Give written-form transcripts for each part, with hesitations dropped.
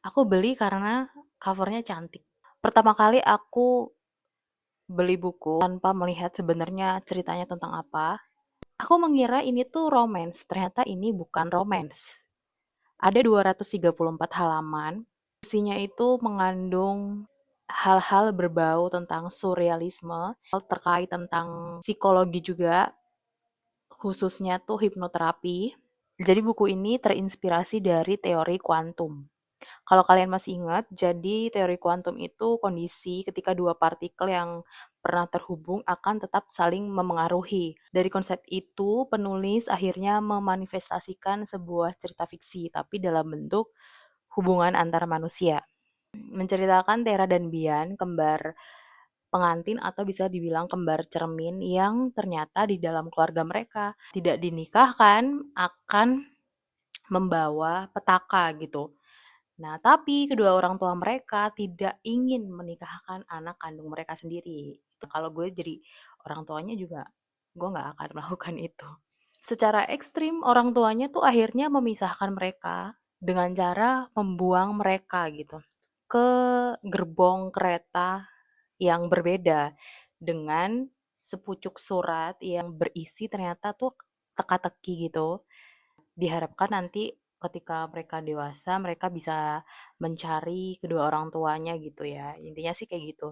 Aku beli karena covernya cantik. Pertama kali aku beli buku tanpa melihat sebenarnya ceritanya tentang apa. Aku mengira ini tuh romance, ternyata ini bukan romance. Ada 234 halaman, isinya itu mengandung hal-hal berbau tentang surrealisme, terkait tentang psikologi juga, khususnya tuh hipnoterapi. Jadi buku ini terinspirasi dari teori kuantum. Kalau kalian masih ingat, jadi teori kuantum itu kondisi ketika dua partikel yang pernah terhubung akan tetap saling memengaruhi. Dari konsep itu, penulis akhirnya memanifestasikan sebuah cerita fiksi, tapi dalam bentuk hubungan antar manusia. Menceritakan Tera dan Bian, kembar pengantin atau bisa dibilang kembar cermin yang ternyata di dalam keluarga mereka tidak dinikahkan akan membawa petaka gitu. Nah, tapi kedua orang tua mereka tidak ingin menikahkan anak kandung mereka sendiri. Kalau gue jadi orang tuanya juga, gue nggak akan melakukan itu. Secara ekstrim, orang tuanya tuh akhirnya memisahkan mereka dengan cara membuang mereka gitu ke gerbong kereta yang berbeda dengan sepucuk surat yang berisi ternyata tuh teka-teki gitu. Diharapkan nanti ketika mereka dewasa, mereka bisa mencari kedua orang tuanya gitu ya. Intinya sih kayak gitu.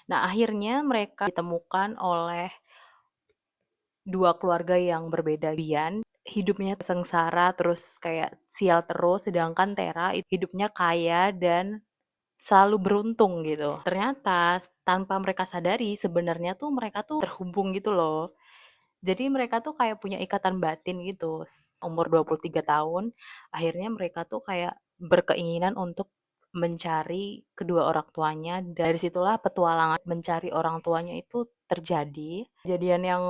Nah, akhirnya mereka ditemukan oleh dua keluarga yang berbeda. Bian hidupnya sengsara terus kayak sial terus, sedangkan Tera hidupnya kaya dan selalu beruntung gitu. Ternyata tanpa mereka sadari sebenarnya tuh mereka tuh terhubung gitu loh. Jadi mereka tuh kayak punya ikatan batin gitu. Umur 23 tahun, akhirnya mereka tuh kayak berkeinginan untuk mencari kedua orang tuanya. Dari situlah petualangan mencari orang tuanya itu terjadi. Kejadian yang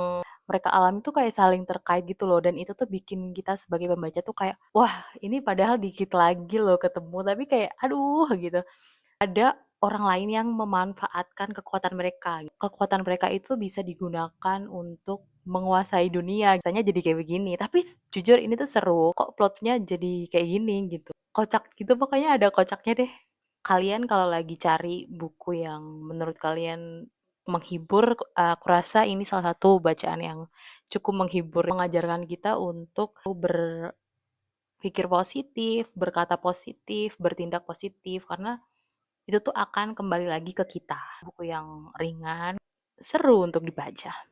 mereka alami tuh kayak saling terkait gitu loh. Dan itu tuh bikin kita sebagai pembaca tuh kayak, wah ini padahal dikit lagi loh ketemu. Tapi kayak, aduh gitu. Ada orang lain yang memanfaatkan kekuatan mereka. Kekuatan mereka itu bisa digunakan untuk menguasai dunia. Misalnya jadi kayak begini. Tapi jujur ini tuh seru. Kok plotnya jadi kayak gini gitu. Kocak gitu pokoknya ada kocaknya deh. Kalian kalau lagi cari buku yang menurut kalian menghibur, aku rasa ini salah satu bacaan yang cukup menghibur, mengajarkan kita untuk berpikir positif, berkata positif, bertindak positif, karena itu tuh akan kembali lagi ke kita. Buku yang ringan, seru untuk dibaca.